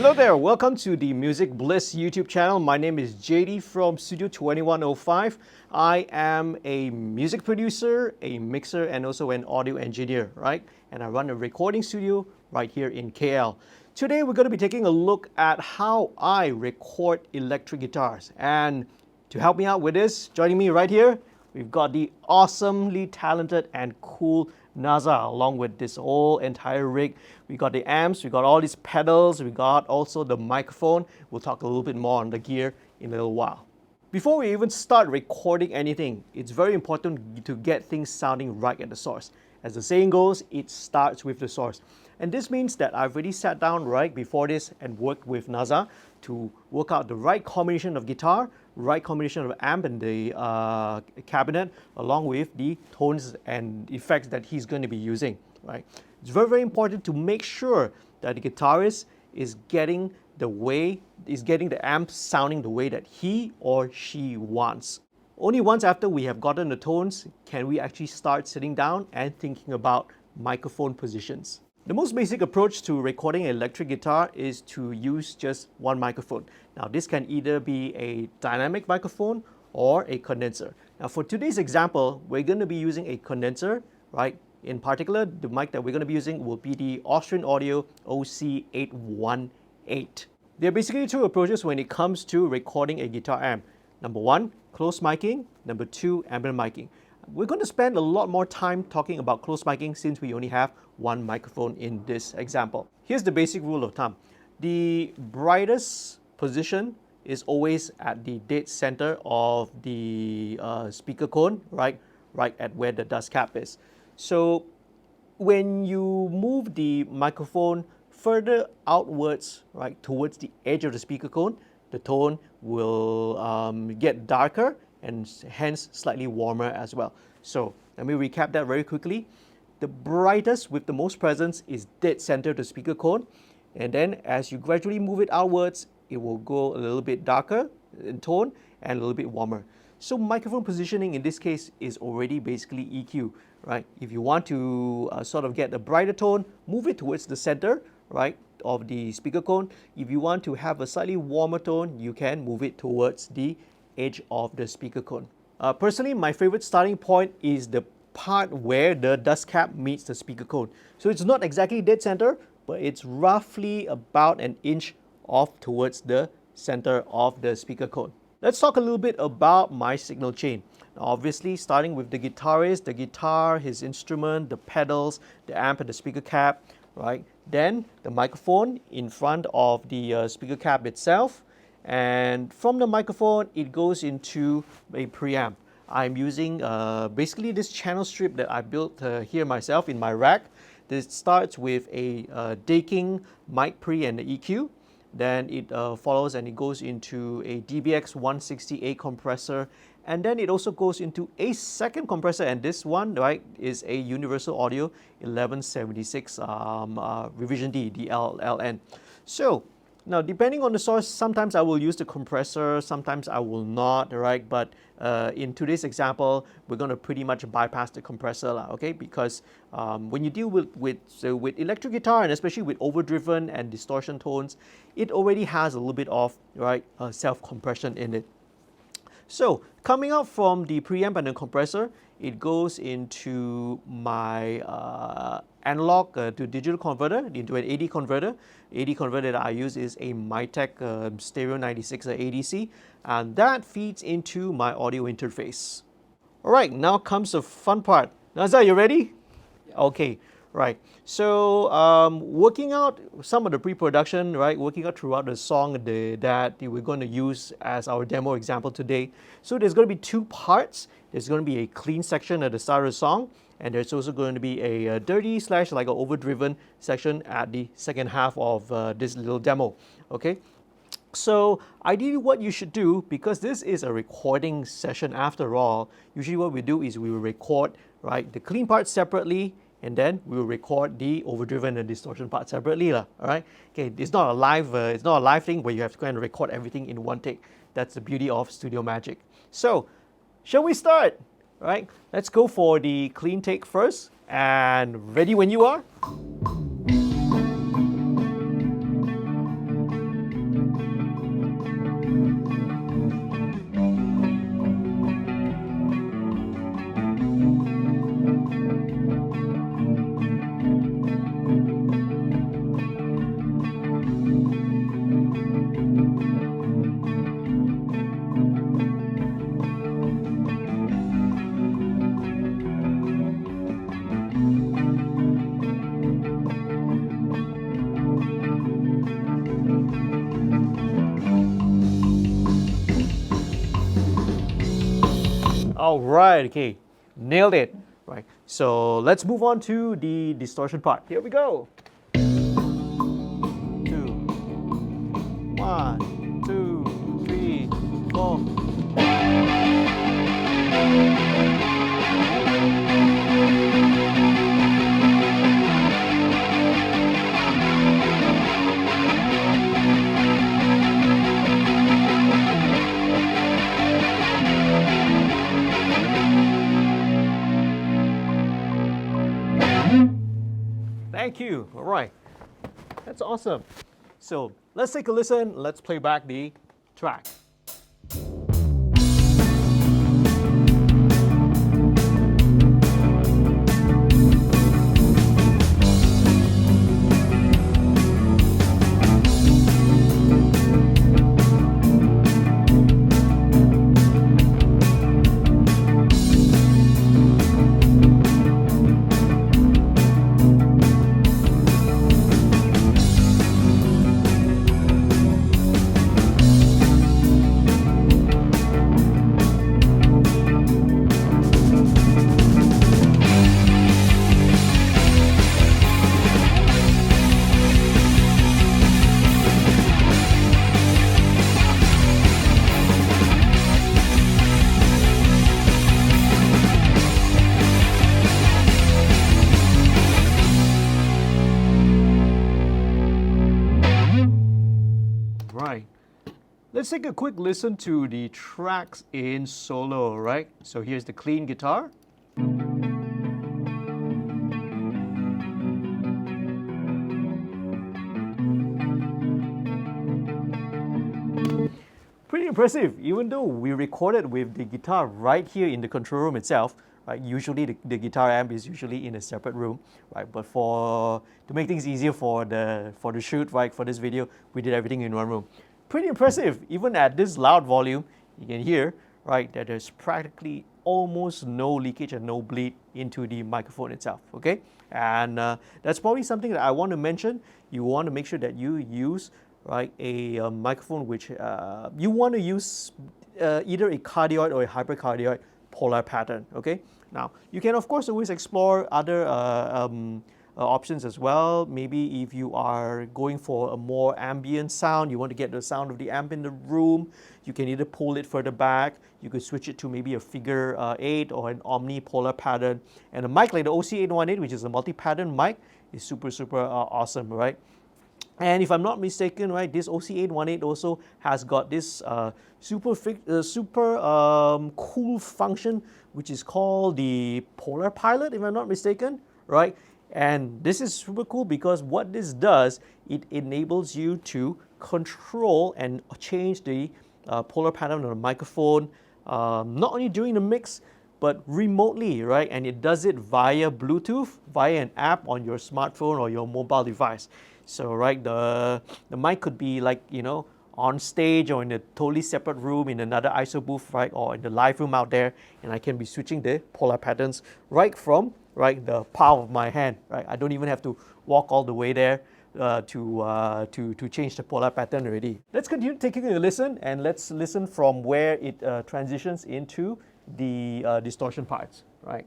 Hello there, welcome to the Music Bliss YouTube channel. My name is JD from Studio 2105. I am a music producer, a mixer, and also an audio engineer, right? And I run a recording studio right here in KL. Today we're going to be taking a look at how I record electric guitars. And to help me out with this, joining me right here, we've got the awesomely talented and cool Naza along with this whole entire rig. We got the amps, we got all these pedals, we got also the microphone. We'll talk a little bit more on the gear in a little while. Before we even start recording anything, it's very important to get things sounding right at the source. As the saying goes, it starts with the source. And this means that I've already sat down right before this and worked with Naza to work out the right combination of guitar, right combination of amp and the cabinet, along with the tones and effects that he's going to be using, right? It's very, very important to make sure that the guitarist is getting the amp sounding the way that he or she wants. Only once after we have gotten the tones can we actually start sitting down and thinking about microphone positions. The most basic approach to recording an electric guitar is to use just one microphone. Now this can either be a dynamic microphone or a condenser. Now for today's example, we're going to be using a condenser, right? In particular, the mic that we're going to be using will be the Austrian Audio OC818. There are basically two approaches when it comes to recording a guitar amp. Number one, close miking. Number two, ambient miking. We're going to spend a lot more time talking about close miking since we only have one microphone in this example. Here's the basic rule of thumb. The brightest position is always at the dead center of the speaker cone, right at where the dust cap is. So when you move the microphone further outwards, right, towards the edge of the speaker cone, the tone will get darker and hence slightly warmer as well. So let me recap that very quickly. The brightest with the most presence is dead center of the speaker cone, and then as you gradually move it outwards, it will go a little bit darker in tone and a little bit warmer. So microphone positioning in this case is already basically EQ, right? If you want to sort of get a brighter tone, move it towards the center, right, of the speaker cone. If you want to have a slightly warmer tone, you can move it towards the edge of the speaker cone. Personally, my favorite starting point is the part where the dust cap meets the speaker cone. So it's not exactly dead center, but it's roughly about an inch off towards the center of the speaker cone. Let's talk a little bit about my signal chain. Now, obviously, starting with the guitarist, the guitar, his instrument, the pedals, the amp and the speaker cap, right? Then the microphone in front of the speaker cap itself. And from the microphone, it goes into a preamp. I'm using basically this channel strip that I built here myself in my rack. This starts with a Daking mic pre and the EQ. Then it follows and it goes into a DBX 160A compressor. And then it also goes into a second compressor, and this one, right, is a Universal Audio 1176 Revision D, DLLN. So now, depending on the source, sometimes I will use the compressor, sometimes I will not, right? But in today's example, we're going to pretty much bypass the compressor, okay? Because when you deal with electric guitar, and especially with overdriven and distortion tones, it already has a little bit of, right, self-compression in it. So coming out from the preamp and the compressor, it goes into my analog to digital converter, into an AD converter. AD converter that I use is a Mytek Stereo 96 ADC, and that feeds into my audio interface. All right, now comes the fun part. Naza, you ready? Okay, right. So working out some of the pre-production, right, working out throughout the song that we're going to use as our demo example today. So there's going to be two parts. There's going to be a clean section at the start of the song, and there's also going to be a dirty / like an overdriven section at the second half of this little demo, okay? So ideally what you should do, because this is a recording session after all, usually what we do is we will record, right, the clean part separately, and then we will record the overdriven and distortion part separately, all right? Okay, it's not a live thing where you have to go and record everything in one take. That's the beauty of studio magic. So, shall we start? Right? Let's go for the clean take first, and ready when you are. All right, okay, nailed it. Right, so let's move on to the distortion part. Here we go. 2, 1, 2, 3, 4. Thank you. All right. That's awesome. So let's take a listen. Let's play back the track. Right. Let's take a quick listen to the tracks in solo, right? So here's the clean guitar. Pretty impressive, even though we recorded with the guitar right here in the control room itself. Right? Usually the guitar amp is usually in a separate room, right? But to make things easier for the shoot, right, for this video, we did everything in one room. Pretty impressive. Even at this loud volume, you can hear, right, that there's practically almost no leakage and no bleed into the microphone itself. Okay, and that's probably something that I want to mention. You want to make sure that you use, right, a microphone which you want to use either a cardioid or a hypercardioid polar pattern. Okay. Now, you can of course always explore other options as well. Maybe if you are going for a more ambient sound, you want to get the sound of the amp in the room, you can either pull it further back, you could switch it to maybe a figure 8 or an omnipolar pattern. And a mic like the OC818, which is a multi-pattern mic, is super awesome, right? And if I'm not mistaken, right, this OC818 also has got this super cool function, which is called the Polar Pilot, if I'm not mistaken, right? And this is super cool because what this does, it enables you to control and change the polar pattern on the microphone, not only during the mix, but remotely, right? And it does it via Bluetooth, via an app on your smartphone or your mobile device. So, right, the mic could be like, you know, on stage or in a totally separate room in another ISO booth, right, or in the live room out there, and I can be switching the polar patterns right from, right, the palm of my hand, right? I don't even have to walk all the way there to change the polar pattern already. Let's continue taking a listen, and let's listen from where it transitions into the distortion parts, right?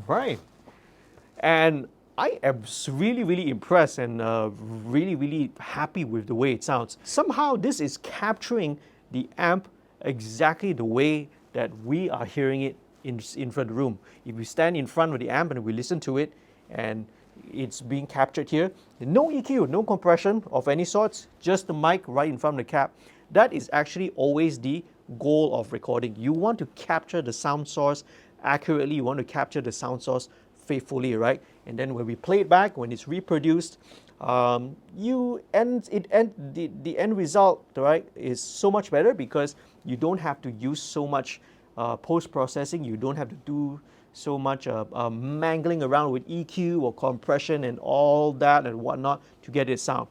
right? And I am really, really impressed and really, really happy with the way it sounds. Somehow this is capturing the amp exactly the way that we are hearing it in front of the room. If we stand in front of the amp and we listen to it and it's being captured here, no EQ, no compression of any sorts, just the mic right in front of the cap. That is actually always the goal of recording. You want to capture the sound source accurately, you want to capture the sound source faithfully, right? And then when we play it back, when it's reproduced, the end result, right, is so much better because you don't have to use so much post-processing. You don't have to do so much mangling around with EQ or compression and all that and whatnot to get it sound,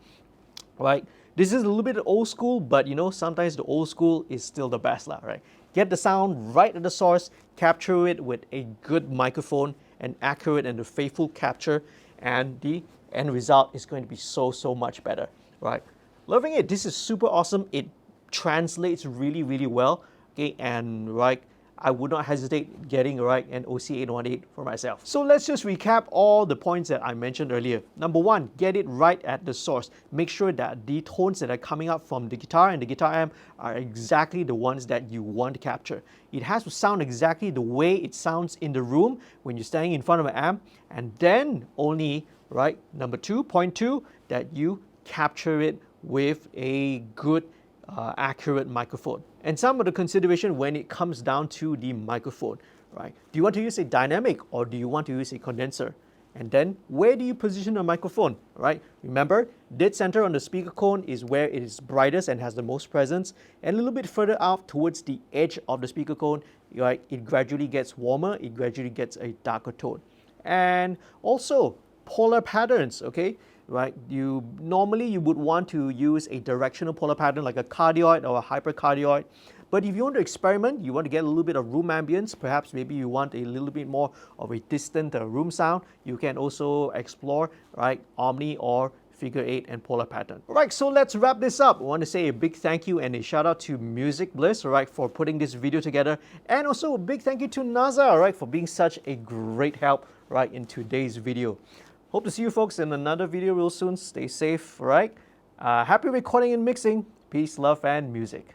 right? This is a little bit old school, but you know, sometimes the old school is still the best, right? Get the sound right at the source, capture it with a good microphone, an accurate and a faithful capture, and the end result is going to be so much better, right? Loving it. This is super awesome. It translates really, really well, okay? And right, I would not hesitate getting an OC818 for myself. So let's just recap all the points that I mentioned earlier. Number one, get it right at the source. Make sure that the tones that are coming up from the guitar and the guitar amp are exactly the ones that you want to capture. It has to sound exactly the way it sounds in the room when you're standing in front of an amp, and then only, right, number two, point two, that you capture it with a good accurate microphone. And some of the consideration when it comes down to the microphone, right? Do you want to use a dynamic or do you want to use a condenser? And then where do you position the microphone, right? Remember, dead center on the speaker cone is where it is brightest and has the most presence. And a little bit further out towards the edge of the speaker cone, right, it gradually gets warmer, it gradually gets a darker tone. And also polar patterns, okay? Right, you would want to use a directional polar pattern like a cardioid or a hypercardioid. But if you want to experiment, you want to get a little bit of room ambience, perhaps maybe you want a little bit more of a distant room sound, you can also explore, right, omni or figure 8 and polar pattern. Alright, so let's wrap this up. I want to say a big thank you and a shout out to Music Bliss, right, for putting this video together, and also a big thank you to NASA, right, for being such a great help, right, in today's video. Hope to see you folks in another video real soon. Stay safe, right? Happy recording and mixing. Peace, love, and music.